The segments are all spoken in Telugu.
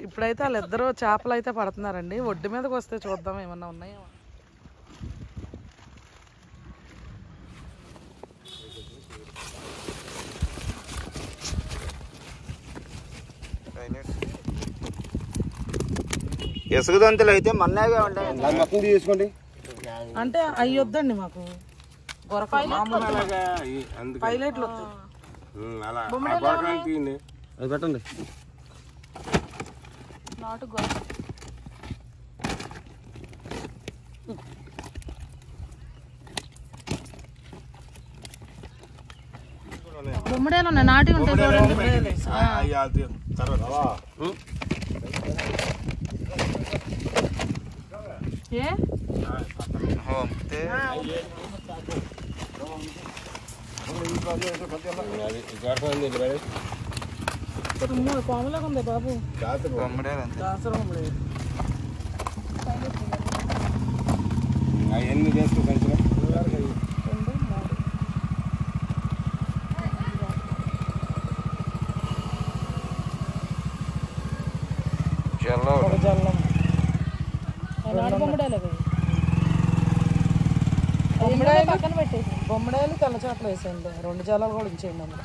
ఇప్పుడైతే వాళ్ళిద్దరూ చేపలు అయితే పడుతున్నారండి. ఒడ్డు మీదకి వస్తే చూద్దాం ఏమన్నా ఉన్నాయో. ఇసుక దంతులు అయితే మన్నాగా ఉంటాయి. తీసుకోండి అంటే అవి వద్దండి మాకు. పైలెట్లు అది పెట్టండి. బొమ్మడేలు ఉన్నాయి, నాటి ఉంటాయి చూడండి. పాములాగా ఉంది బాబు. అవన్నీ చేసుకో కొంచెం. బొమ్మడాయలు తెల్ల చేపలు వేసేయండి. 2 జాలాలు కూడా ఉంచేయండి అందులో.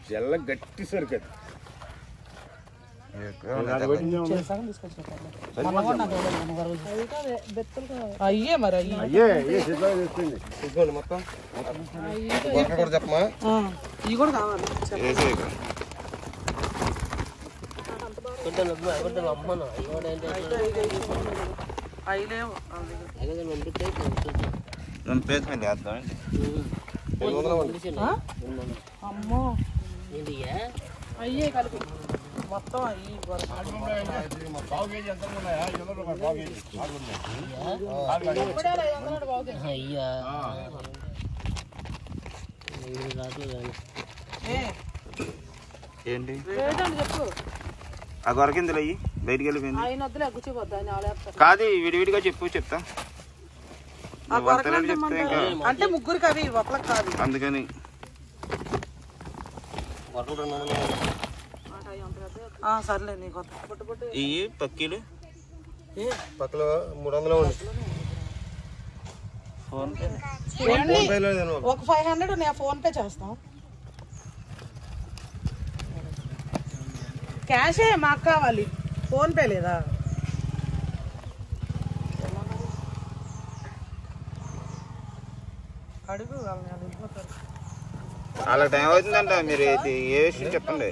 జల్ల గట్టి సరికది అయ్యే మరి మొత్తం చెప్పమా. ఇవి కూడా కావాలి. అమ్మో అయ్యే కలిపి మొత్తం అయ్యి ఏంటి చెప్పు. ఆ గొరకిందులు అయ్యి బయటికి వెళ్ళిపోయింది. ఆయన వద్దులే గుచ్చిపోద్దా కాదు విడివిడిగా చెప్తా. అంటే ముగ్గురికి అవి ఒకళ్ళకి కాదు. అందుకని సర్లే నీకు ఈ పక్కీలు పక్కలో 300 ఒక 500 నేను ఫోన్ పే చేస్తాం. క్యాషే మాకు కావాలి, ఫోన్ పే లేదా? అడుగు అలా టైం అవుతుందంట. మీరు ఏ విషయం చెప్పండి.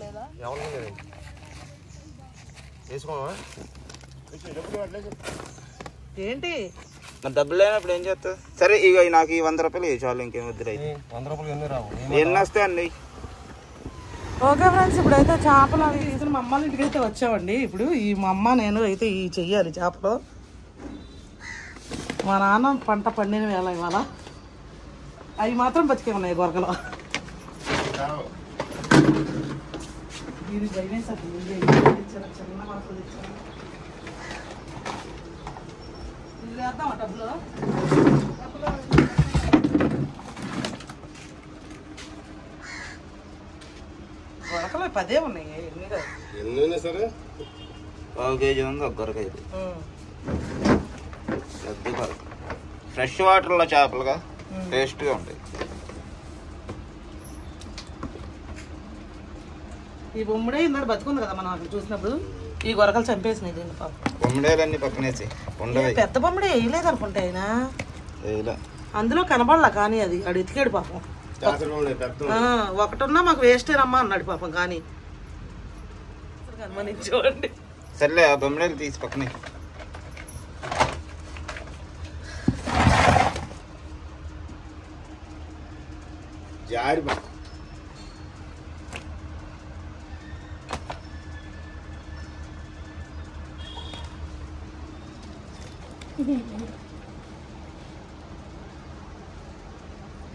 ఏంటి మరి డబ్బులు లేనప్పుడు ఏం చేస్తా? సరే ఇక నాకు ఈ 100 రూపాయలు చాలు, ఇంకేం వద్దు. అయితే 100 రూపాయలు ఎన్ని వస్తాయండి? ఓకే ఫ్రెండ్స్, ఇప్పుడైతే చేపలు అవి తీసుకుని మా అమ్మ ఇంటికి అయితే వచ్చామండి. ఇప్పుడు ఈ మా అమ్మ నేను అయితే ఈ చెయ్యాలి చేపలు. మా నాన్న పంట పండిన వేళ ఇవాళ. అవి మాత్రం బతికే ఉన్నాయి గొరకలో. చిన్న మనసు తెచ్చాను. ఇది వేద్దామా డబ్బులో? గొరకలు 10 ఉన్నాయి. ఎన్ని సరే 1 కేజీ ఉంది. ఒక గొరక ఇది పెద్ద గొరక. ఫ్రెష్ వాటర్లో చేపలుగా టేస్ట్గా ఉంటాయి. ఈ బొమ్మడే ఇందాక బతుకుంది కదా మనం అక్కడ చూసినప్పుడు. ఈ గొరకలు చంపేసినాయి దీన్ని పాపం. బొమ్మడేలన్నీ పక్కనేసి ఉండవు. పెద్ద బొమ్మడే వేయలేదు అనుకుంటా ఆయన. అందులో కనబడలా కానీ అది అడు ఎతికాడు పాపం. ఒకటి ఉన్నా మాకు వేస్టేనమ్మా అన్నాడు పాపం. కానీ చూడండి. సర్లే ఆ బొమ్మడేలు తీసి పక్కనే. జారి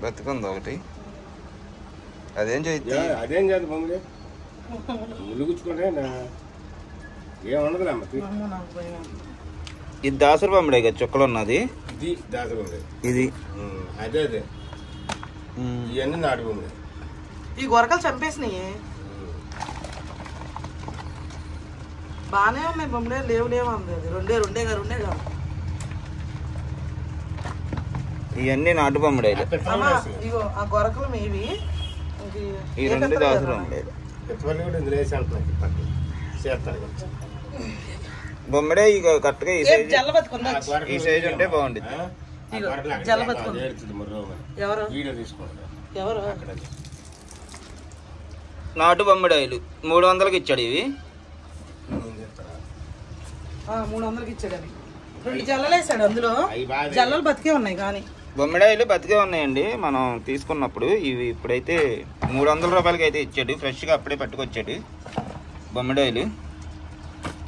బతుకుంది ఒకటి. అదేం అదేం చేద్దాం బొమ్మలే ములుగుచ్చుకుంటే ఏముండదులే. ఇది దాసరి బొమ్మడే కదా చుక్కలు ఉన్నది. ఇది దాసరి బొమ్మడే. ఇది అదే ఇవన్నీ నాటు బొమ్మలే. ఈ గొరకలు చంపేసినాయి. బాగానే ఉన్నాయి బొమ్మడే, లేవు అంది. అది రెండే కాదు. ఇవన్నీ నాటు బొమ్మడాయిలు. ఇగో ఆ గొరకలు మేవి ఈ రెండు దాసులు ఉండేది. బొమ్మడే ఇక కరెక్ట్గా ఈ సైజ్ ఉంటే బాగుంటుంది. ఎవరు నాటు బొమ్మడాయిలు 300కి ఇచ్చాడు. ఇవి 300కి ఇచ్చాడు. అవి 2 జల్లలు వేసాడు. అందులో జల్లలు బతికే ఉన్నాయి. కానీ బొమ్మిడాయిలు బతికే ఉన్నాయండి మనం తీసుకున్నప్పుడు. ఇవి ఇప్పుడైతే 300 రూపాయలకి అయితే ఇచ్చాడు. ఫ్రెష్గా అప్పుడే పట్టుకొచ్చాడు బొమ్మిడాయిలు.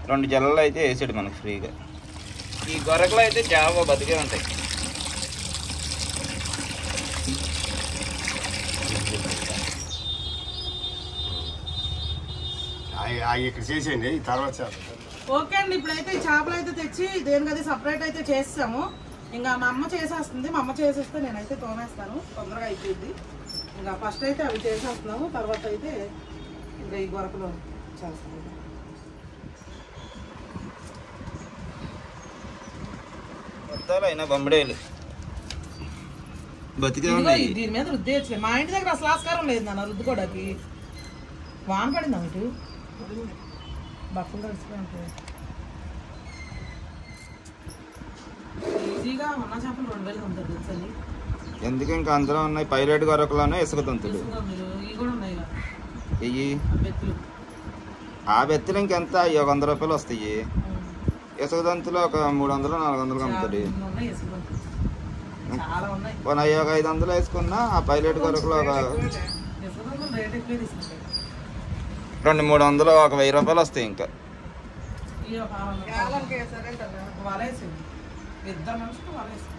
2 జల్లలు అయితే వేసాడు మనకు ఫ్రీగా. ఈ గొరకలు అయితే చాలా బతికే ఉంటాయి. ఇక్కడ చేసేయండి తర్వాత. ఓకే అండి, ఇప్పుడైతే ఈ చేపలు అయితే తెచ్చి దేనికది సపరేట్ అయితే చేస్తాము. ఇంకా మా అమ్మ చేసేస్తుంది. మా అమ్మ చేసేస్తే నేనైతే తోమేస్తాను, తొందరగా అయిపోయింది. ఇంకా ఫస్ట్ అయితే అవి చేసేస్తున్నాము, తర్వాత అయితే ఇంకా ఈ గొరకలు చేస్తాము. అయినా బొమ్మడేలు బతికే ఉన్నాయి. దీని మీద రుద్దేయచ్చు. మా ఇంటి దగ్గర అసలు ఆస్కారం లేదు నాన్న రుద్దుకోవడానికి. వాన పడిందా ఇటు బట్టలు తడిసిపోయి ఉంటాయి. ఈజీగా ఉన్న చేపలు 2000 ఉంటుంది తెలుసండి. ఎందుకు ఇంకా అందులో ఉన్నాయి పైలట్ గొరకలోనే ఇసుక తంతులు. ఇవి కూడా ఉన్నాయి ఇవి బెత్తులు. ఆ బెత్తులు ఇంకెంత 100 రూపాయలు వస్తాయి. ఇసుక తంతులు ఒక 300-400 అమ్ముతాడు. చాలా ఉన్నాయి. పోనీ 500 వేసుకున్నా ఆ పైలట్ గొరకలో ఒక 200-300 ఒక 1000 రూపాయలు వస్తాయి. ఇంకా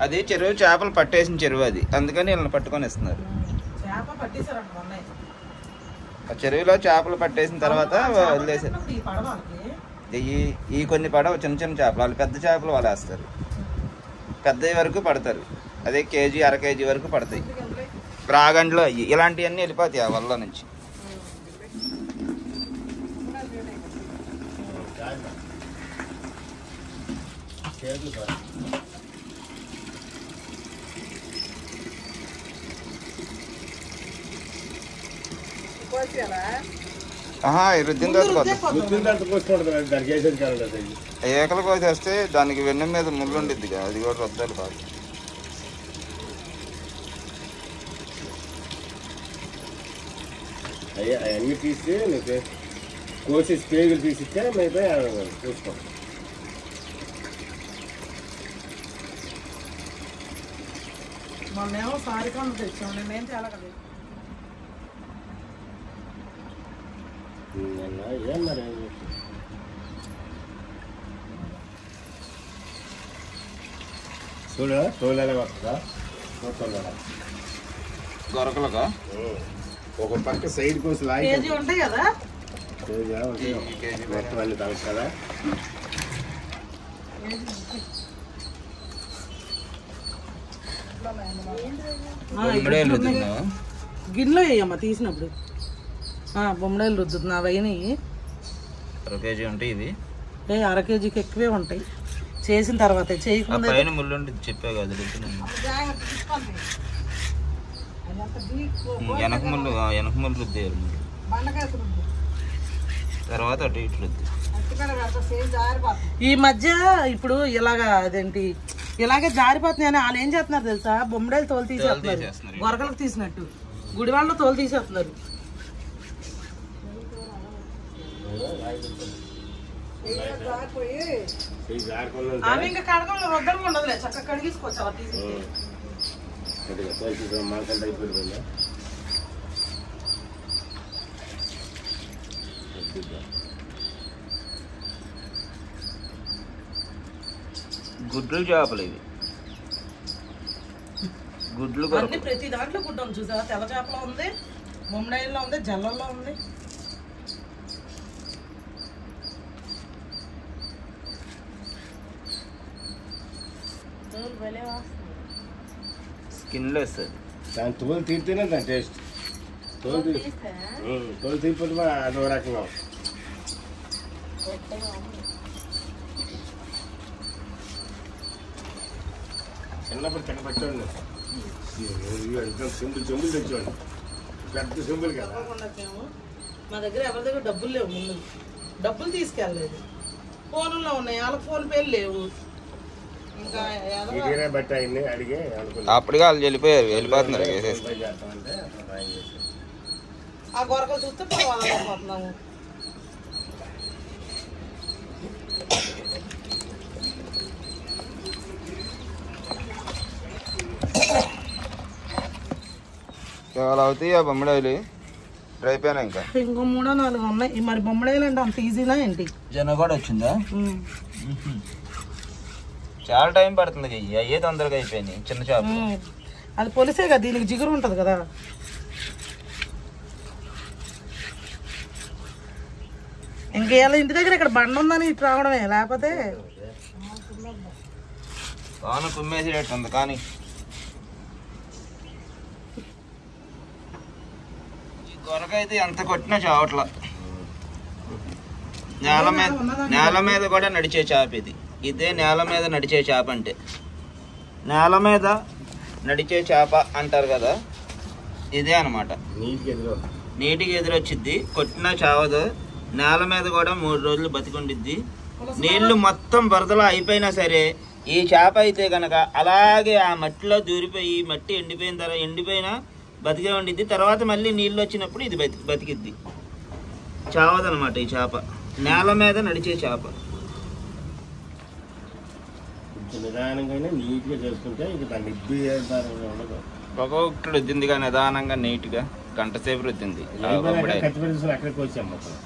అది చెరువు చేపలు పట్టేసిన చెరువు అది, అందుకని వీళ్ళని పట్టుకొని ఇస్తున్నారు. ఆ చెరువులో చేపలు పట్టేసిన తర్వాత వదిలేసారు. ఈ కొన్ని పడవ చిన్న చిన్న చేపలు, వాళ్ళు పెద్ద చేపలు వాళ్ళు వేస్తారు. పెద్దవి వరకు పడతారు. అదే కేజీ 1/2 కేజీ వరకు పడతాయి. రాగండ్లో అయ్యి ఇలాంటివన్నీ వెళ్ళిపోతాయి ఆ వల్ల నుంచి. రుద్దిన ఏకలు కోసేస్తే దానికి వెన్నె మీద ముళ్ళు ఉండిద్ది కదా, అది కూడా రుద్దాలి కాదు. అవన్నీ తీస్తే నీకు కోసి స్పేగులు తీసిస్తే మేపై చూసుకో. మొన్నేమో సారికాలు తెచ్చాము, నేనేం తేలా కదా. ఏం మరి చూడ తోలేలా వస్తుందా గొరకలుగా ఒక పక్క సైడ్ కోసి కేజీ ఉంటాయి కదా, మొత్తం అన్ని తగ్గదు కదా. గిన్నెలో వేయమ్మా తీసినప్పుడు. బొమ్మడాయిలు రుద్దుతున్నా అవైనాయి. 1/2 కేజీ ఉంటాయి ఇవి. 1/2 కేజీకి ఎక్కువే ఉంటాయి చేసిన తర్వాత. చేయకుండా పైన ముళ్ళు ఉంటుంది చెప్పే కదా, వెనక ముళ్ళు రుద్దేయాలి. తర్వాత అటు ఇట్లు ఈ మధ్య ఇప్పుడు ఇలాగా అదేంటి ఇలాగే జారిపోతున్నాయని వాళ్ళు ఏం చేస్తున్నారు తెలుసా, బొమ్మడాయిలు తోలు తీసేస్తున్నారు. గొరకలకు తీసినట్టు గుడివాళ్ళలో తోలు తీసేస్తున్నారు. అవి ఇంకా కడగంలో రొద్దడం ఉండదులే, చక్కగా కడిగేసుకోవచ్చు అలా తీసి. గుడ్లు చేపలు ఇవి. గుడ్లు అన్ని ప్రతి దాంట్లో గుడ్డ ఉంది చూసావా. తెల్ల చేపలో ఉంది, బొమ్మడాయిల్లో ఉంది, జల్లల్లో ఉంది. స్కిన్లెస్ అది. దాని తోలు తీరితేనే దాని టేస్ట్. తోలు తీసిపోతే అదో రకంగా చిన్నప్పుడు చిన్న పట్టండి చెంబులు తెచ్చేవాడి పెద్ద చెంబులు కదా. మా దగ్గర ఎవరి దగ్గర డబ్బులు లేవు, ముందు డబ్బులు తీసుకెళ్ళలేదు, ఫోన్లో ఉన్నాయి, వాళ్ళకి ఫోన్ పేలు లేవు. ఇంకా బట్టి ఆయన్ని అడిగి అప్పటికే వాళ్ళు వెళ్ళిపోతున్నారు. ఆ గొరకలు చూస్తే పోతున్నాము. చాలా అవుతాయి ఆ బొమ్మడాయిలు డ్రై అయిపోయినా ఇంకా 3-4 ఉన్నాయి. మరి బొమ్మడాయిలు అంటే అంత ఈజీనా ఏంటి? జన కూడా వచ్చిందా? చాలా టైం పడుతుంది. అయ్యే తొందరగా అయిపోయింది చిన్న చేప. అది పొలిసే కదా, దీనికి జిగురు ఉంటుంది కదా. ఇంకేళ్ళ ఇంటి దగ్గర ఇక్కడ బండ ఉందని ఇటు రావడమే, లేకపోతే వాన కుమ్మేసేటట్టు ఉంది. కానీ ఈ కొరకైతే ఎంత కొట్టినా చావట్ల. నేల మీద కూడా నడిచే చేప ఇది. ఇదే నేల మీద నడిచే చేప అంటే. నేల మీద నడిచే చేప అంటారు కదా, ఇదే అనమాట. నీటికి ఎదురొచ్చిద్ది, కొట్టినా చావదు. నేల మీద కూడా 3 రోజులు బతికుండిద్ది. నీళ్లు మొత్తం బురదలో అయిపోయినా సరే ఈ చేప అయితే కనుక అలాగే ఆ మట్టిలో దూరిపోయి, మట్టి ఎండిపోయినా బతికే ఉండిద్ది. తర్వాత మళ్ళీ నీళ్ళు వచ్చినప్పుడు ఇది బతికిద్ది, చావదనమాట ఈ చేప. నేల మీద నడిచే చేప. నిదానంగా నీట్గా చేసుకుంటే ఇక దాన్ని ఉండదు. ఒక్కొక్కటి రుద్దిందిగా నిదానంగా నీట్గా గంట సేపు రుద్దింది. అక్కడికి వచ్చాం మొత్తం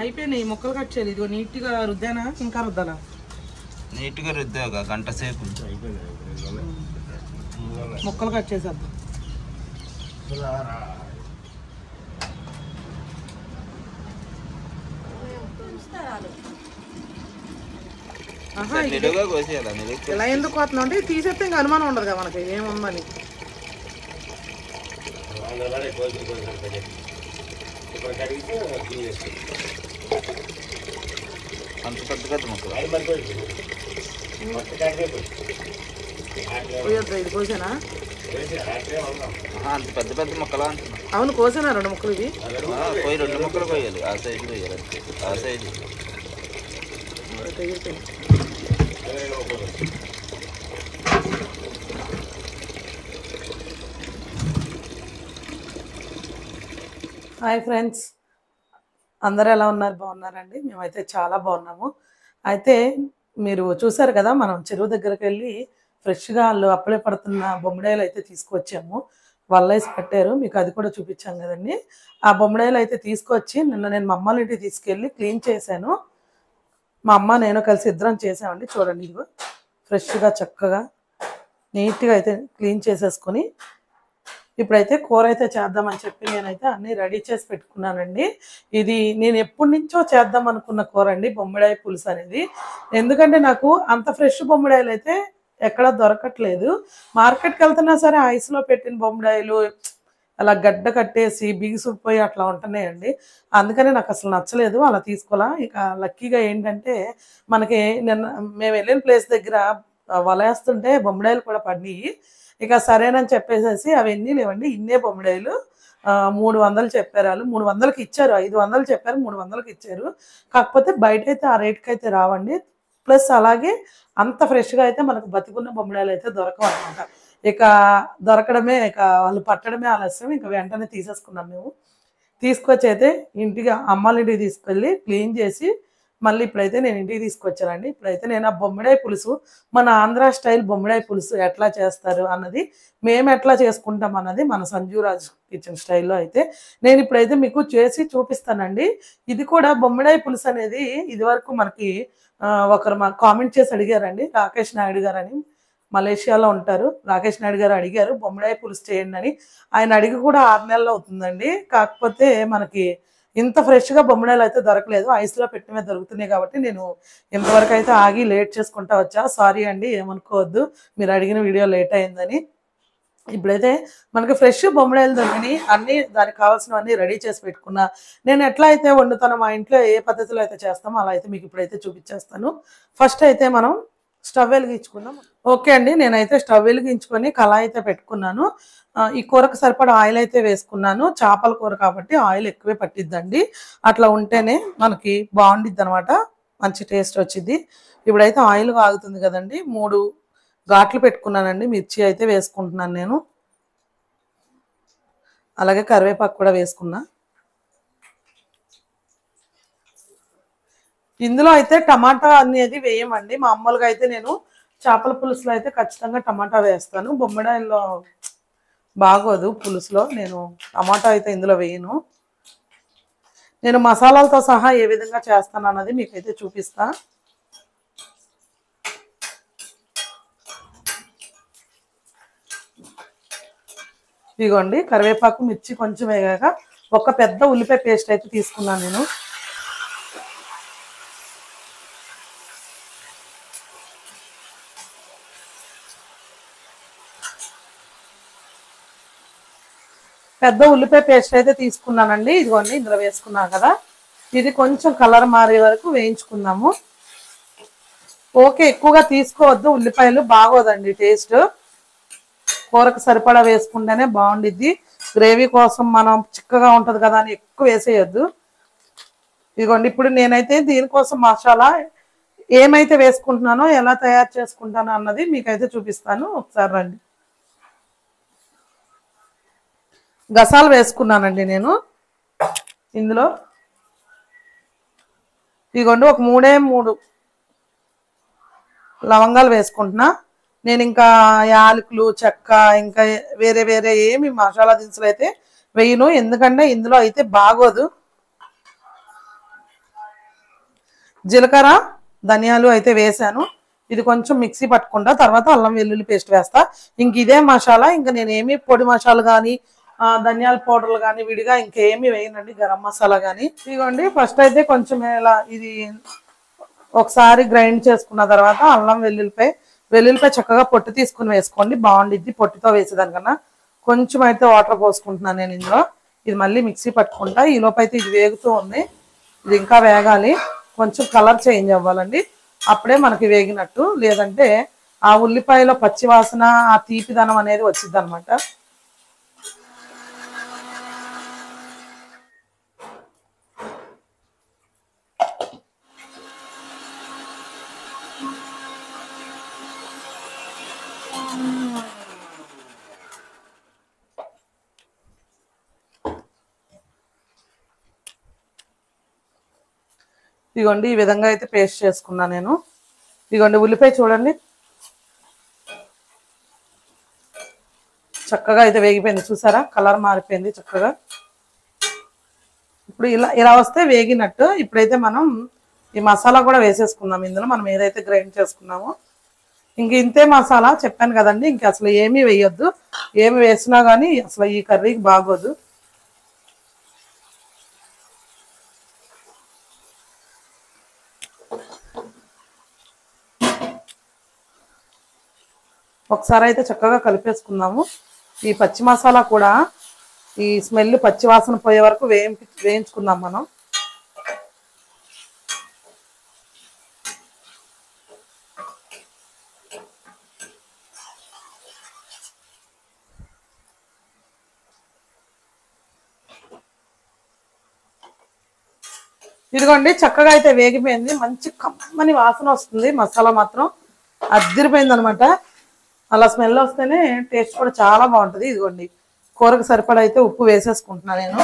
అయిపోయినాయి. ముక్కలు కట్ చేయాలి. ఇదిగో నీట్గా రుద్దానా, ఇంకా రుద్దాలా? నీట్గా రుద్దాక గంట సేపు ముక్కలు కట్ చేసేద్దాం. ఇలా ఎందుకు పోతున్నాం అంటే తీసేస్తే ఇంకా అనుమానం ఉండదు కదా మనకి ఏముందని. అంత పెద్ద పెద్ద ముక్కలు ఇది కోసేనా? అంత పెద్ద పెద్ద ముక్కలా? అవును, కోసేనా 2 ముక్కలు. ఇవి 2 ముక్కలు కోయాలి. ఆ సైజు కోయాలి. ఆ సైజు హాయ్ ఫ్రెండ్స్, అందరూ ఎలా ఉన్నారు? బాగున్నారండి? మేమైతే చాలా బాగున్నాము. అయితే మీరు చూసారు కదా, మనం చెరువు దగ్గరికి వెళ్ళి ఫ్రెష్గా వాళ్ళు అప్పుడే పడుతున్న బొమ్మడాయిలు అయితే తీసుకొచ్చాము. వల్లేసి పెట్టారు, మీకు అది కూడా చూపించాం కదండి. ఆ బొమ్మడాయిలు అయితే తీసుకొచ్చి నిన్న నేను మా అమ్మ ఇంటికి తీసుకెళ్ళి క్లీన్ చేశాను. మా అమ్మ నేను కలిసి ఇద్దరం చేసామండి. చూడండి, ఇదిగో ఫ్రెష్గా చక్కగా నీట్గా అయితే క్లీన్ చేసేసుకొని ఇప్పుడైతే కూర అయితే చేద్దామని చెప్పి నేనైతే అన్నీ రెడీ చేసి పెట్టుకున్నానండి. ఇది నేను ఎప్పటి నుంచో చేద్దాం అనుకున్న కూర అండి, బొమ్మడాయి పులుసు అనేది. ఎందుకంటే నాకు అంత ఫ్రెష్ బొమ్మడాయిలు అయితే ఎక్కడా దొరకట్లేదు. మార్కెట్కి వెళ్తున్నా సరే ఐస్లో పెట్టిన బొమ్మడాయిలు అలా గడ్డ కట్టేసి బిగిసిపోయి అట్లా ఉంటున్నాయండి. అందుకని నాకు అసలు నచ్చలేదు, అలా తీసుకోవాలా. ఇక లక్కీగా ఏంటంటే మనకి నిన్న మేము వెళ్ళిన ప్లేస్ దగ్గర వలేస్తుంటే బొమ్మడాయిలు కూడా పడినాయి. ఇక సరేనని చెప్పేసేసి అవన్నీ లేవండి, ఇన్నే బొమ్మడాయిలు 300 చెప్పారు వాళ్ళు. 300కి ఇచ్చారు, 500 చెప్పారు, 300కి ఇచ్చారు. కాకపోతే బయట అయితే ఆ రేట్కి అయితే రావండి. ప్లస్ అలాగే అంత ఫ్రెష్గా అయితే మనకు బతికున్న బొమ్మడాయిలు అయితే దొరకవు అనమాట. ఇక దొరకడమే, ఇక వాళ్ళు పట్టడమే ఆలస్యం. ఇక వెంటనే తీసేసుకున్నాం మేము. తీసుకొచ్చి అయితే ఇంటికి అమ్మాళ్ళ ఇంటికి తీసుకెళ్ళి క్లీన్ చేసి మళ్ళీ ఇప్పుడైతే నేను ఇంటికి తీసుకొచ్చానండి. ఇప్పుడైతే నేను ఆ బొమ్మడాయి పులుసు, మన ఆంధ్ర స్టైల్ బొమ్మడాయి పులుసు ఎట్లా చేస్తారు అన్నది, మేము ఎట్లా చేసుకుంటాం అన్నది మన సంజూరాజ్ కిచెన్ స్టైల్లో అయితే నేను ఇప్పుడైతే మీకు చేసి చూపిస్తానండి. ఇది కూడా బొమ్మడాయి పులుసు అనేది ఇదివరకు మనకి ఒకరు మాకు కామెంట్ చేసి అడిగారండి, రాకేష్ నాయుడు గారు అని, మలేషియాలో ఉంటారు. రాకేష్ నాయుడు గారు అడిగారు బొమ్మడాయి పులుసు చేయండి అని. ఆయన అడిగి కూడా 6 నెలలు అవుతుందండి. కాకపోతే మనకి ఇంత ఫ్రెష్గా బొమ్మడాయిలు అయితే దొరకలేదు, ఐస్లో పెట్టినవే దొరుకుతున్నాయి. కాబట్టి నేను ఇంతవరకు అయితే ఆగి లేట్ చేసుకుంటా వచ్చా. సారీ అండి, ఏమనుకోవద్దు, మీరు అడిగిన వీడియో లేట్ అయిందని. ఇప్పుడైతే మనకి ఫ్రెష్ బొమ్మడాయిలు దొరికినాయి, అన్నీ దానికి కావాల్సినవన్నీ రెడీ చేసి పెట్టుకున్నా. నేను ఎట్లా అయితే వండుతానో, మా ఇంట్లో ఏ పద్ధతిలో అయితే చేస్తామో అలా అయితే మీకు ఇప్పుడైతే చూపించేస్తాను. ఫస్ట్ అయితే మనం స్టవ్ వెలిగించుకుందాం. ఓకే అండి, నేనైతే స్టవ్ వెలిగించుకొని కళాయి అయితే పెట్టుకున్నాను. ఈ కూరకు సరిపడా ఆయిల్ అయితే వేసుకున్నాను. చేపల కూర కాబట్టి ఆయిల్ ఎక్కువే పట్టిద్దండి. అట్లా ఉంటేనే మనకి బాగుండిద్ది అనమాట, మంచి టేస్ట్ వచ్చింది. ఇప్పుడైతే ఆయిల్ కాగుతుంది కదండి, 3 ఘాట్లు పెట్టుకున్నానండి. మిర్చి అయితే వేసుకుంటున్నాను నేను, అలాగే కరివేపాకు కూడా వేసుకున్నా. ఇందులో అయితే టమాటా అనేది వేయమండి. మామూలుగా అయితే నేను చేపల పులుసులో అయితే ఖచ్చితంగా టమాటా వేస్తాను. బొమ్మడాయిల్లో బాగోదు పులుసులో, నేను టమాటా అయితే ఇందులో వేయను. నేను మసాలాలతో సహా ఏ విధంగా చేస్తాను అన్నది మీకైతే చూపిస్తా. ఇదిగోండి, కరివేపాకు మిర్చి కొంచెం వేగాక ఒక పెద్ద ఉల్లిపాయ పేస్ట్ అయితే తీసుకున్నాను నేను. పెద్ద ఉల్లిపాయ పేస్ట్ అయితే తీసుకున్నానండి. ఇదిగోండి, ఇందులో వేసుకున్నాను కదా, ఇది కొంచెం కలర్ మారే వరకు వేయించుకుందాము. ఓకే, ఎక్కువగా తీసుకోవద్దు, ఉల్లిపాయలు బాగోదండి టేస్ట్. కూరకు సరిపడా వేసుకుంటేనే బాగుండిద్ది. గ్రేవీ కోసం మనం చిక్కగా ఉంటుంది కదా అని ఎక్కువ వేసేయద్దు. ఇదిగోండి, ఇప్పుడు నేనైతే దీనికోసం మసాలా ఏమైతే వేసుకుంటున్నానో, ఎలా తయారు చేసుకుంటానో అన్నది మీకైతే చూపిస్తాను. ఒకసారి రండి. గసాలు వేసుకున్నానండి నేను ఇందులో. ఇదిగోండి, ఒక 3 లవంగాలు వేసుకుంటున్నా నేను. ఇంకా యాలకులు, చెక్క, ఇంకా వేరే వేరే ఏమి మసాలా దినుసులు అయితే వేయను, ఎందుకంటే ఇందులో అయితే బాగోదు. జీలకర్ర, ధనియాలు అయితే వేసాను. ఇది కొంచెం మిక్సీ పట్టుకుంటా, తర్వాత అల్లం వెల్లుల్లి పేస్ట్ వేస్తా. ఇంక ఇదే మసాలా, ఇంకా నేను ఏమి పొడి మసాలా కానీ ధనియాల పౌడర్లు కానీ విడిగా ఇంకేమి వేయనండి, గరం మసాలా కానీ. ఇదిగోండి, ఫస్ట్ అయితే కొంచెం ఇలా ఇది ఒకసారి గ్రైండ్ చేసుకున్న తర్వాత అల్లం వెల్లుల్లిపాయ చక్కగా పొట్టు తీసుకుని వేసుకోండి, బాగుండిద్ది పొట్టుతో వేసేదానికన్నా. కొంచెం అయితే వాటర్ పోసుకుంటున్నాను నేను ఇందులో. ఇది మళ్ళీ మిక్సీ పట్టుకుంటా. ఈ లోపు అయితే ఇది వేగుతూ ఉంది, ఇది ఇంకా వేగాలి, కొంచెం కలర్ చేంజ్ అవ్వాలండి, అప్పుడే మనకి వేగినట్టు. లేదంటే ఆ ఉల్లిపాయలో పచ్చి వాసన, ఆ తీపిదనం అనేది వచ్చింది అనమాట. ఇదిగోండి, ఈ విధంగా అయితే పేస్ట్ చేసుకున్నా నేను. ఇదిగోండి, ఉల్లిపాయ చూడండి చక్కగా అయితే వేగిపోయింది, చూసారా, కలర్ మారిపోయింది చక్కగా. ఇప్పుడు ఇలా వస్తే వేగినట్టు. ఇప్పుడైతే మనం ఈ మసాలా కూడా వేసేసుకుందాం ఇందులో, మనం ఏదైతే గ్రైండ్ చేసుకున్నామో. ఇంక ఇంతే మసాలా చెప్పాను కదండి, ఇంక అసలు ఏమీ వేయొద్దు. ఏమి వేసినా కానీ అసలు ఈ కర్రీకి బాగోదు. ఒకసారి అయితే చక్కగా కలిపేసుకుందాము. ఈ పచ్చి మసాలా కూడా ఈ స్మెల్ పచ్చి వాసన పోయే వరకు వేయించుకుందాం మనం. ఇదిగోండి, చక్కగా అయితే వేగిపోయింది, మంచి కమ్మని వాసన వస్తుంది. మసాలా మాత్రం అద్దిరిపోయింది అనమాట. అలా స్మెల్ వస్తేనే టేస్ట్ కూడా చాలా బాగుంటుంది. ఇదిగోండి, కూరకు సరిపడా అయితే ఉప్పు వేసేసుకుంటున్నాను నేను.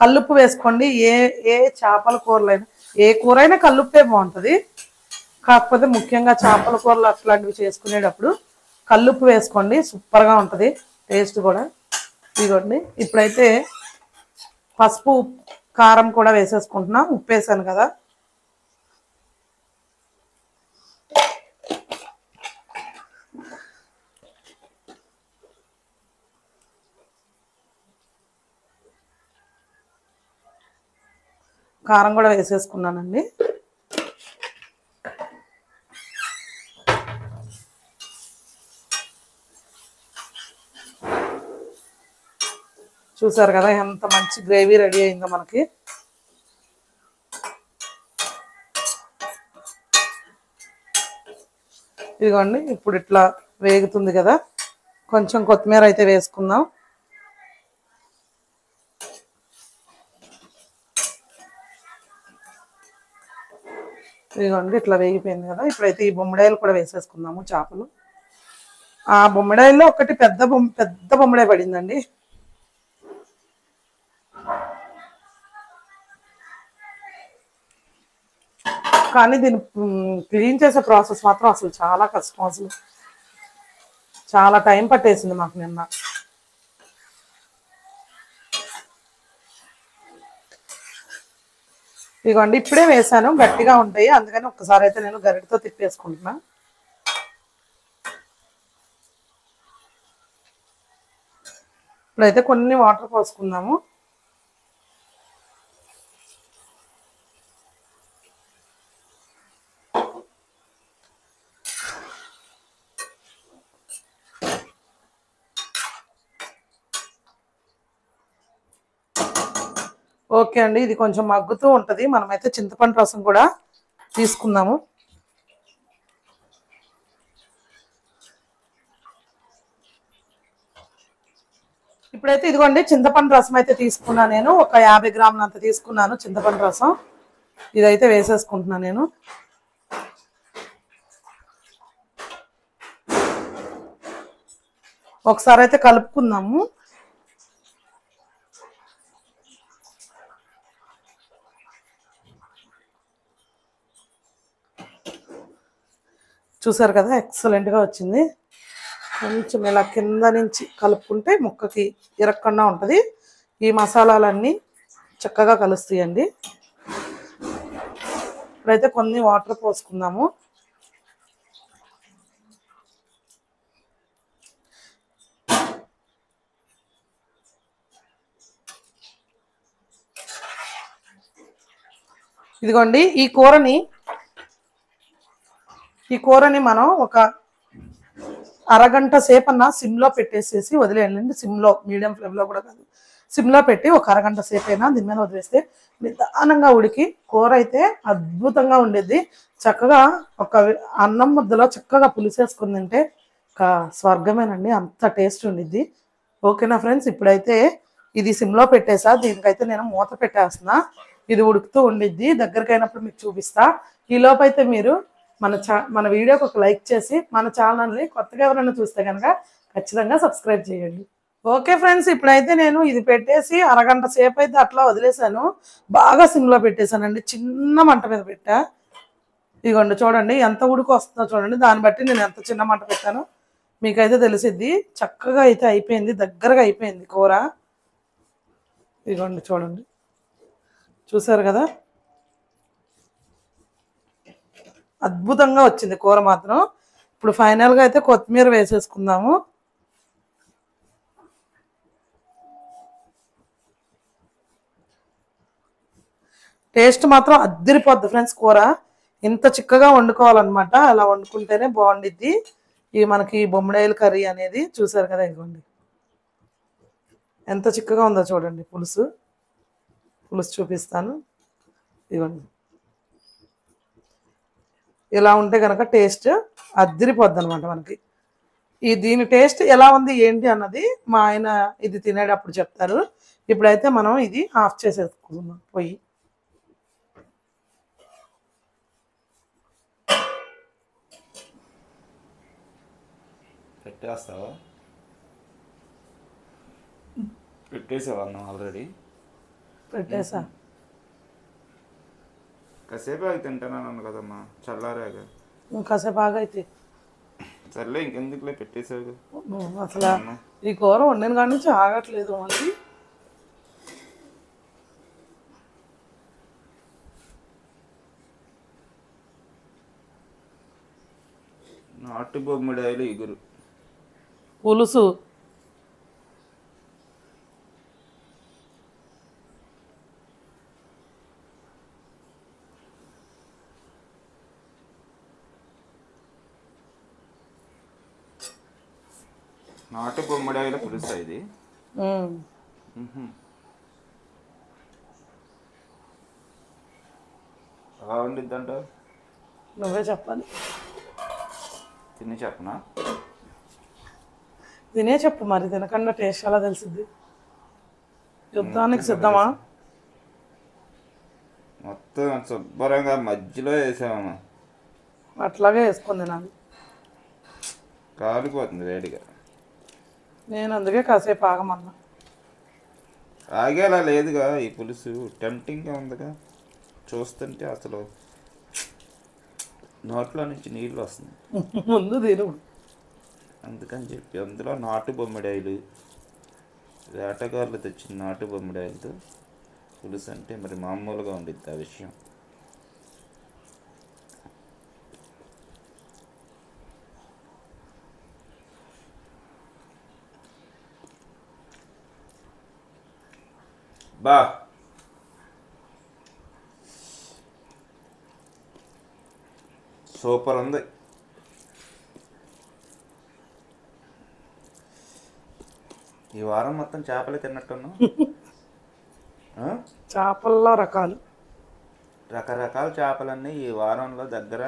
కల్లుప్పు వేసుకోండి, ఏ చేపల కూరలైనా, ఏ కూర అయినా కల్లుప్పే బాగుంటుంది. కాకపోతే ముఖ్యంగా చేపల కూరలు అట్లాంటివి చేసుకునేటప్పుడు కల్లుప్పు వేసుకోండి, సూపర్గా ఉంటుంది టేస్ట్ కూడా. ఇదిగోండి, ఇప్పుడైతే పసుపు, కారం కూడా వేసేసుకుంటున్నా. ఉప్పు వేసాను కదా. కారం కూడా వేసేసుకున్నానండి. చూసారు కదా ఎంత మంచి గ్రేవీ రెడీ అయిందో మనకి. ఇదిగోండి ఇప్పుడు ఇట్లా వేగుతుంది కదా, కొంచెం కొత్తిమీర అయితే వేసుకుందాం. ఇదిగోండి ఇట్లా వేగిపోయింది కదా, ఇప్పుడైతే ఈ బొమ్మిడాయలు కూడా వేసేసుకుందాము చేపలు. ఆ బొమ్మిడాయిల్లో ఒకటి పెద్ద బొమ్మిడాయి పడిందండి. కానీ దీన్ని క్లీన్ చేసే ప్రాసెస్ మాత్రం అసలు చాలా కష్టం, అసలు చాలా టైం పట్టేసింది మాకు నిన్న. ఇదిగోండి ఇప్పుడే వేసాను, గట్టిగా ఉంటాయి, అందుకని ఒక్కసారి అయితే నేను గరిటతో తిప్పేసుకుంటున్నా. ఇప్పుడైతే కొన్ని వాటర్ పోసుకుందాము. ఓకే అండి, ఇది కొంచెం మగ్గుతూ ఉంటుంది. మనమైతే చింతపండు రసం కూడా తీసుకుందాము. ఇప్పుడైతే ఇదిగోండి చింతపండు రసం అయితే తీసుకున్నా నేను, ఒక 50 గ్రాములంత తీసుకున్నాను చింతపండు రసం. ఇదైతే వేసేసుకుంటున్నాను నేను. ఒకసారి అయితే కలుపుకుందాము. చూసారు కదా ఎక్సలెంట్గా వచ్చింది. కొంచెం ఇలా కింద నుంచి కలుపుకుంటే ముక్కకి ఇరక్కుండా ఉంటుంది. ఈ మసాలాలన్నీ చక్కగా కలుస్తాయండి. ఇప్పుడైతే కొన్ని వాటర్ పోసుకుందాము. ఇదిగోండి ఈ కూరని మనం ఒక అరగంట సేపన్నా సిమ్లో పెట్టేసేసి వదిలేయండి. సిమ్లో, మీడియం ఫ్లేమ్లో కూడా కాదు, సిమ్లో పెట్టి ఒక అరగంట సేపు అయినా దీని మీద వదిలేస్తే నిదానంగా ఉడికి కూర అయితే అద్భుతంగా ఉండేది. చక్కగా ఒక అన్నం ముద్దలో చక్కగా పులిసేసుకుని తింటే స్వర్గమేనండి, అంత టేస్ట్ ఉండిద్ది. ఓకేనా ఫ్రెండ్స్, ఇప్పుడైతే ఇది సిమ్లో పెట్టేసా, దీనికైతే నేను మూత పెట్టేస్తున్నా. ఇది ఉడుకుతూ ఉండిద్ది, దగ్గరికి అయినప్పుడు మీకు చూపిస్తా. ఈ లోపైతే మీరు మన వీడియోకి ఒక లైక్ చేసి మన ఛానల్ని కొత్తగా ఎవరైనా చూస్తే కనుక ఖచ్చితంగా సబ్స్క్రైబ్ చేయండి. ఓకే ఫ్రెండ్స్, ఇప్పుడైతే నేను ఇది పెట్టేసి అరగంట సేపు అయితే అట్లా వదిలేసాను. బాగా సిమ్లో పెట్టేశానండి, చిన్న మంట మీద పెట్టా. ఇదిగోండి చూడండి ఎంత ఉడుకు వస్తుందో చూడండి, దాన్ని బట్టి నేను ఎంత చిన్న మంట పెట్టానో మీకైతే తెలిసిద్ది. చక్కగా అయితే అయిపోయింది, దగ్గరగా అయిపోయింది కూర. ఇదిగోండి చూడండి, చూసారు కదా అద్భుతంగా వచ్చింది కూర మాత్రం. ఇప్పుడు ఫైనల్గా అయితే కొత్తిమీర వేసేసుకుందాము. టేస్ట్ మాత్రం అద్దిరిపోద్ది ఫ్రెండ్స్ కూర. ఇంత చిక్కగా వండుకోవాలన్నమాట, అలా వండుకుంటేనే బాగుండిద్ది ఈ మనకి బొమ్మిడాయిల కర్రీ అనేది. చూసారు కదా ఇదిగోండి ఎంత చిక్కగా ఉందో చూడండి. పులుసు చూపిస్తాను. ఇదిగోండి ఇలా ఉంటే కనుక టేస్ట్ అద్దిరిపోద్ది అనమాట మనకి. దీని టేస్ట్ ఎలా ఉంది ఏంటి అన్నది మా ఆయన ఇది తినేటప్పుడు చెప్తారు. ఇప్పుడైతే మనం ఇది ఆఫ్ చేసేసుకుందాం పొయ్యి. పెట్టేస్తావా? పెట్టేసావా అన్నం ఆల్రెడీ? పెట్టేసా. కాసేపు ఆగి తింటానన్నాను కదమ్మా, చల్లారాక. కాసేపు ఆగైతే సర్లే, ఇంకెందుకులే పెట్టేసావు. అసలు ఈ కూర వండిన కాడి నుంచి ఆగట్లేదు మనకి. నాటు బొమ్మిడాయిలు ఇగురు పులుసు. నాటు బొమ్మిడాయిల పులుసు ఇది. ఎలా ఉండిద్దంట నువ్వే చెప్పాలి. తిని చెప్పనా? తినే చెప్పు మరి, తినకుండా టేస్ట్ ఎలా తెలిసిద్ది? యుద్ధానికి సిద్ధమా? మొత్తం శుభ్రంగా మధ్యలో వేసాము. అట్లాగే వేసుకొని తినాలి. కాలిపోతుంది వేడిగా. నేను అందుకే కాసేపు ఆగమన్నా. ఆగేలా లేదుగా ఈ పులుసు, టెంప్టింగ్గా ఉందిగా. చూస్తుంటే అసలు నోట్లో నుంచి నీళ్ళు వస్తుంది. ముందు తిను. అందుకని చెప్పి అందులో నాటు బొమ్మిడాయిలు, వేటగారులు తెచ్చిన నాటు బొమ్మిడాయిలతో పులుసు అంటే మరి మామూలుగా ఉండిద్ది ఆ విషయం. బా సూపర్ ఉంది. ఈ వారం మొత్తం చేపలే తిన్నట్టున్నావు. చేపల్లో రకాలు రకరకాల చేపలన్నీ ఈ వారంలో దగ్గర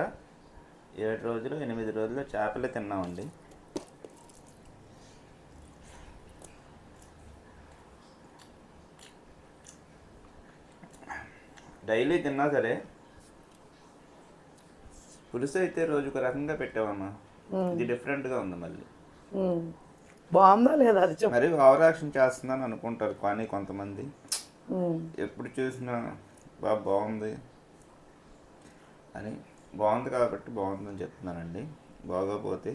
7 రోజులు 8 రోజులు చేపలే తిన్నామండి. డైలీ తిన్నా సరే పులుసు అయితే రోజుకు రకంగా పెట్టామమ్మా. ఇది డిఫరెంట్గా ఉంది. మళ్ళీ బాగుందా లేదా అది చెప్పు. మరి ఓవర్ యాక్షన్ చేస్తుందని అనుకుంటారు కానీ కొంతమంది ఎప్పుడు చూసినా బాగుంది అని. బాగుంది కాబట్టి బాగుందని చెప్తున్నానండి. బాగోపోతే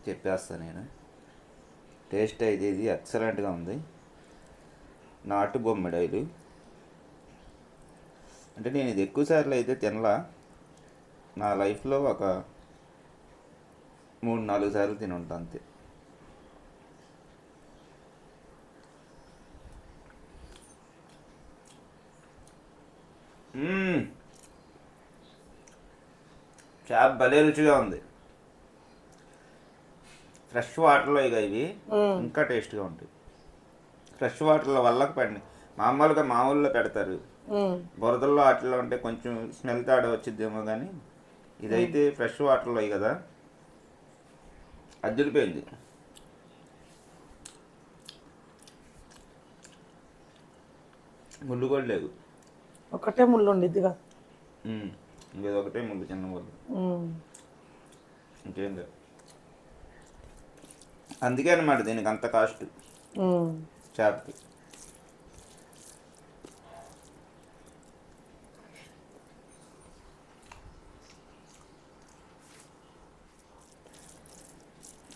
చెప్పేస్తాను నేను. టేస్ట్ అయితే ఇది ఎక్సలెంట్గా ఉంది. నాటు బొమ్మిడాయిలు అంటే నేను ఇది ఎక్కువసార్లు అయితే తినలా. నా లైఫ్లో ఒక 3-4 సార్లు తిని ఉంటాను అంతే. చేప భలే రుచిగా ఉంది. ఫ్రెష్ వాటర్లో ఇక ఇవి ఇంకా టేస్ట్గా ఉంటాయి. ఫ్రెష్ వాటర్లో వల్లకి పడి మామూలుగా మామూలులో పెడతారు, బురదల్లో వాటిలో ఉంటే కొంచెం స్మెల్ తేడా వచ్చిద్దేమో కానీ ఇదైతే ఫ్రెష్ వాటర్లో అయ్యి కదా అద్దిరిపోయింది. ముళ్ళు కూడా లేదు, ఒకటే ముళ్ళు ఉండిద్దిగా. ఇంకేది ఒకటే ముళ్ళు, చిన్న ముళ్ళు, ఇంకేం లేదు. అందుకే అన్నమాట దీనికి అంత కాస్ట్ చేపకి.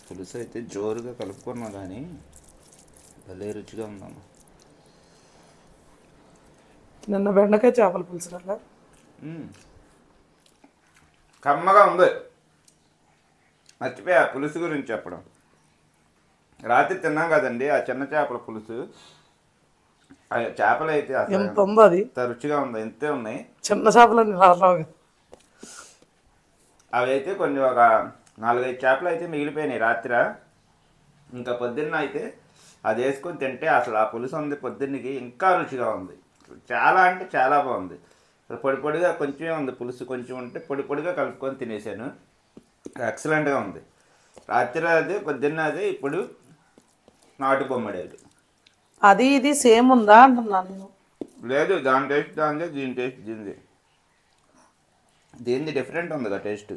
పులుసు అయితే జోరుగా కలుపుకున్నా కానీ భలే రుచిగా ఉందమ్మా. నిన్న బెండకాయ చేపల పులుసు కదా కమ్మగా ఉంది. మర్చిపోయా పులుసు గురించి చెప్పడం. రాత్రి తిన్నాం కదండి ఆ చిన్న చేపల పులుసు. ఆ చేపలు అయితే ఎంత ఉందో అది, రుచిగా ఉంది. ఇంతే ఉన్నాయి చిన్న చేపలు రావు. అవి అయితే కొంచెం ఒక 4-5 చేపలు అయితే మిగిలిపోయినాయి రాత్రి. ఇంకా పొద్దున్న అయితే అది వేసుకొని తింటే అసలు ఆ పులుసు ఉంది పొద్దున్నకి ఇంకా రుచిగా ఉంది. చాలా అంటే చాలా బాగుంది. పొడి పొడిగా కొంచెమే ఉంది పులుసు, కొంచెం ఉంటే పొడి పొడిగా కలుపుకొని తినేసాను. ఎక్సలెంట్గా ఉంది. రాత్రి అదే, పొద్దున్న అదే, ఇప్పుడు నాటు బొమ్మడేది. అది ఇది సేమ్ ఉందా అంటున్నాను నేను. లేదు, దాని టేస్ట్ దానిదే, దీని టేస్ట్ దీనిది. దీనిది డిఫరెంట్ ఉంది కదా టేస్ట్.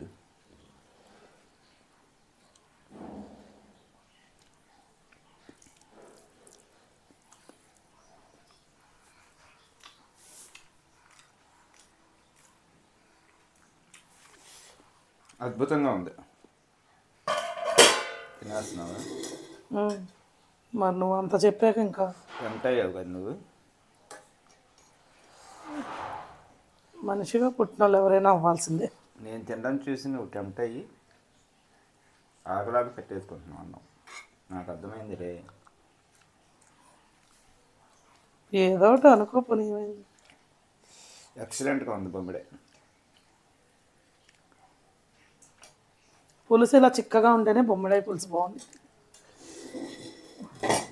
అద్భుతంగా ఉంది. తినేస్తున్నావా? మరి నువ్వు అంత చెప్పాక ఇంకా టెంప్ట్ అయ్యావు కదా నువ్వు. మనిషిగా పుట్టిన వాళ్ళు ఎవరైనా అవ్వాల్సిందే. నేను తినడం చూసి నువ్వు టెంప్ట్ అయ్యి ఆగలాగా పెట్టేసుకుంటున్నావు అన్నావు. నాకు అర్థమైంది రే. ఏదో ఒకటి అనుకోపోనీ. ఎక్సలెంట్గా ఉంది బొమ్మిడే. పులుసు ఇలా చిక్కగా ఉంటేనే బొమ్మడాయి పులుసు బాగుంది.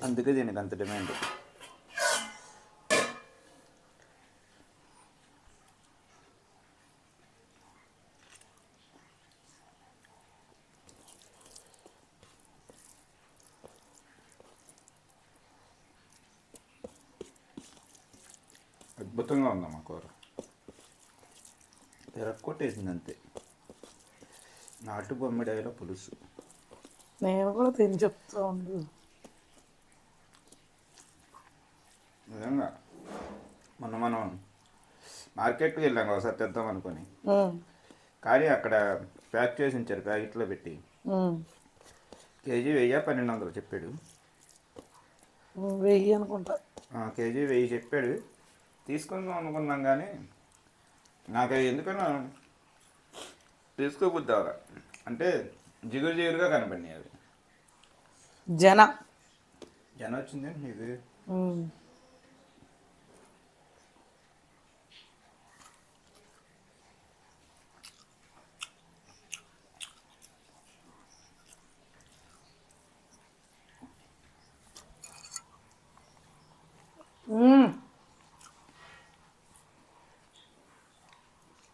అందుకే దీనికి అంత డిమాండ్. అద్భుతంగా ఉందమ్మా కూర, తిరక్కొట్టేసింది అంతే. నాటు బొమ్మిడాయల పులుసు. నేను కూడా తిని చెప్తా ఉండు. నిజంగా మనం మార్కెట్కి వెళ్ళాం ఒకసారి తెద్దాం అనుకొని, కానీ అక్కడ ప్యాక్ చేసి ఉంచారు ప్యాకెట్లో పెట్టి. కేజీ 1000-1200 చెప్పాడు. 1000 అనుకుంటా. కేజీ 1000 చెప్పాడు. తీసుకుందాం అనుకున్నాం కానీ నాకు ఎందుకన్నా తీసుకోబుద్ది అవరా, అంటే జిగురుగా కనపడినాయి అవి. జన వచ్చింది ఇది.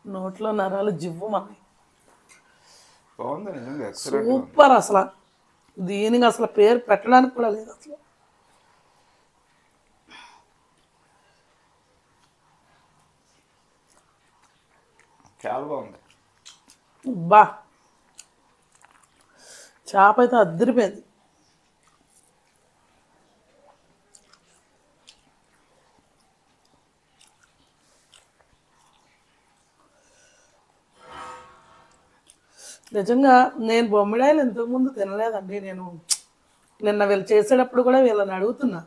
నోట్లో నరాలు జివ్వు మనకి. బాగుంది నిజంగా, ఎక్సలెంట్. సూపర్. అసలు దీనికి అసలు పేరు పెట్టడానికి కూడా లేదు అసలు. చాలా బాగుంది. బా, చేప అయితే అద్దరిపోయింది. నిజంగా నేను బొమ్మిడాయలు ఇంతకుముందు తినలేదండి. నేను నిన్న వీళ్ళు చేసేటప్పుడు కూడా వీళ్ళని అడుగుతున్నా,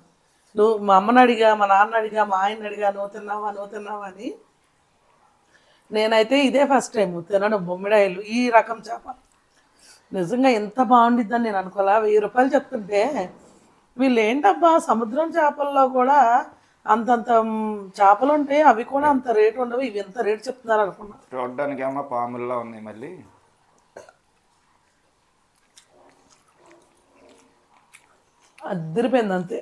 నువ్వు మా అమ్మని అడిగా, మా నాన్న అడిగా, మా ఆయన్ని అడిగా, నువ్వు తిన్నావా అని. నేనైతే ఇదే ఫస్ట్ టైం తినడం బొమ్మిడాయలు, ఈ రకం చేప. నిజంగా ఎంత బాగుండిద్దని నేను అనుకోలే. 1000 రూపాయలు చెప్తుంటే వీళ్ళు ఏంటబ్బా సముద్రం చేపల్లో కూడా అంతంత చేపలు ఉంటాయి, అవి కూడా అంత రేటు ఉండవు, ఇవి ఎంత రేటు చెప్తున్నారు అనుకున్నా. చూడడానికి ఏమో పాముల్లో ఉన్నాయి, మళ్ళీ అద్దరిపోయింది అంతే.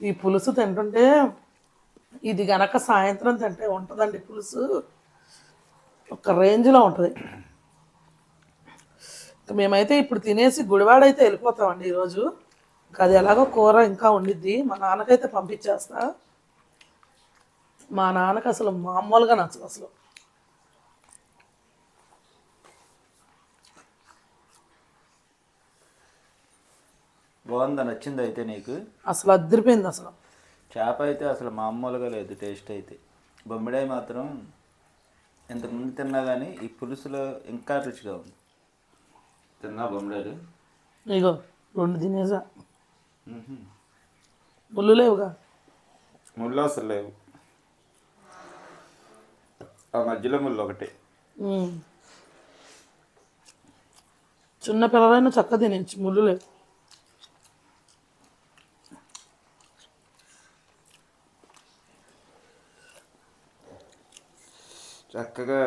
ఈ పులుసు తింటుంటే ఇది గనక సాయంత్రం తింటే ఉంటుందండి పులుసు, ఒక రేంజ్లో ఉంటుంది. మేమైతే ఇప్పుడు తినేసి గుడివాడైతే వెళ్ళిపోతామండి ఈరోజు. అది ఎలాగో కూర ఇంకా ఉండిద్ది, మా నాన్నకైతే పంపించేస్తా. మా నాన్నకు అసలు మామూలుగా నచ్చదు అసలు. బాగుందా? నచ్చింది అయితే నీకు? అసలు అద్దరిపోయింది. అసలు చేప అయితే అసలు మామూలుగా లేదు టేస్ట్ అయితే. బొమ్మిడాయి మాత్రం ఇంతకుముందు తిన్నా కానీ ఈ పులుసులో ఇంకా రుచిగా ఉంది. తిన్నా బొమ్మిడాయలు? ఇగో 2 తినేసా. ముళ్ళు లేవుగా? ముళ్ళు అసలు లేవు, ఆ మధ్యలో ముళ్ళు ఒకటి. చిన్న పిల్లలైనా చక్కగా తినేచ్చు, ముళ్ళు లేవు. చక్కగా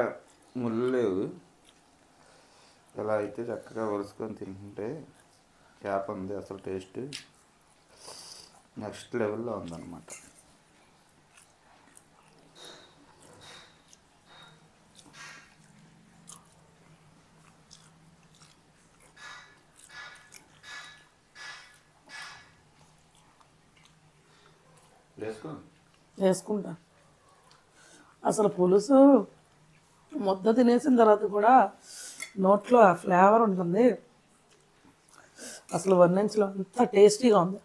ముళ్ళు లేవు, ఇలా అయితే చక్కగా వలుసుకొని తింటుంటే చేప ఉంది అసలు టేస్ట్ నెక్స్ట్ లెవెల్లో ఉందన్నమాట. వేసుకుంటా. అసలు పులుసు ముద్ద తినేసిన తర్వాత కూడా నోట్లో ఆ ఫ్లేవర్ ఉంటుంది, అసలు వర్ణించలో అంత టేస్టీగా ఉంది.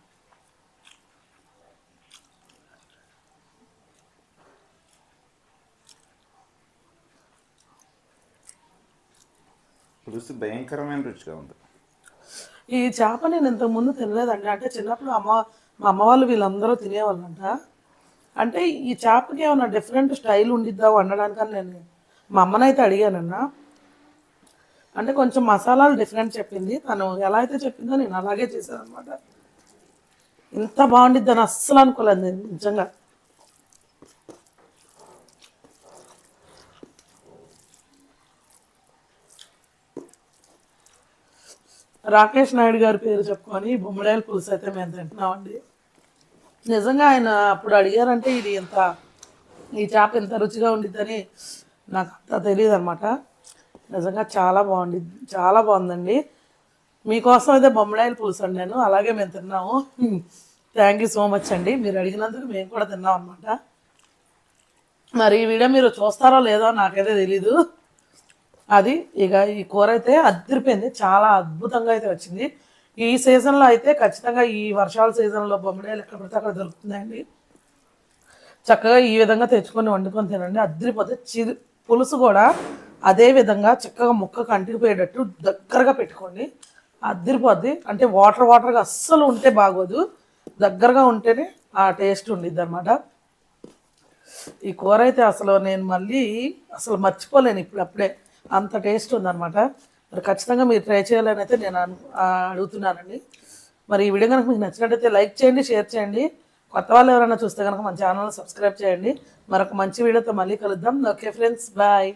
పులుసు భయంకరమైన రుచిగా ఉంది. ఈ చేప నేను ఇంతకుముందు తినలేదండి. అంటే చిన్నప్పుడు మా అమ్మ వాళ్ళు వీళ్ళందరూ తినేవాళ్ళంట. అంటే ఈ చేపకి ఏమన్నా డిఫరెంట్ స్టైల్ ఉండిద్దా వండడానికని నేను మా అమ్మనైతే అడిగానన్న. అంటే కొంచెం మసాలాలు డిఫరెంట్ చెప్పింది తను, ఎలా అయితే చెప్పిందో నేను అలాగే చేశాను అనమాట. ఇంత బాగుండిద్దని అస్సలు అనుకోలేదు నేను నిజంగా. రాకేష్ నాయుడు గారి పేరు చెప్పుకొని బొమ్మడాయల పులుసు అయితే మేము తింటున్నామండి. నిజంగా ఆయన అప్పుడు అడిగారంటే ఇది ఎంత ఈ చేప ఎంత రుచిగా ఉండిద్దని నాకు అంత తెలియదు అనమాట. నిజంగా చాలా బాగుందండి. మీకోసం అయితే బొమ్మడాయల పులుసు అండి నేను అలాగే మేము తిన్నాము. థ్యాంక్ యూ సో మచ్ అండి, మీరు అడిగినందుకు మేము కూడా తిన్నాం అనమాట. మరి ఈ వీడియో మీరు చూస్తారో లేదో నాకైతే తెలీదు. అది ఇక ఈ కూర అయితే అదిరిపోయింది, చాలా అద్భుతంగా అయితే వచ్చింది. ఈ సీజన్లో అయితే ఖచ్చితంగా ఈ వర్షాల సీజన్లో బొమ్మడాయలు ఎక్కడ పడితే అక్కడ దొరుకుతుందండి. చక్కగా ఈ విధంగా తెచ్చుకొని వండుకొని తినండి, అదిరిపోతే. పులుసు కూడా అదే విధంగా చక్కగా ముక్కకు అంటికిపోయేటట్టు దగ్గరగా పెట్టుకోండి, అదిరిపోద్ది. అంటే వాటర్గా అస్సలు ఉంటే బాగోదు, దగ్గరగా ఉంటేనే ఆ టేస్ట్ ఉండిద్ది అనమాట. ఈ కూర అయితే అసలు నేను మళ్ళీ అసలు మర్చిపోలేను అప్పుడే అంత టేస్ట్ ఉందన్నమాట. మరి ఖచ్చితంగా మీరు ట్రై చేయాలని అయితే నేను అడుగుతున్నానండి. మరి ఈ వీడియో కనుక మీకు నచ్చినట్టయితే లైక్ చేయండి, షేర్ చేయండి. కొత్త వాళ్ళు ఎవరైనా చూస్తే కనుక మన ఛానల్ సబ్స్క్రైబ్ చేయండి. మరొక మంచి వీడియోతో మళ్ళీ కలుద్దాం. Okay friends, bye.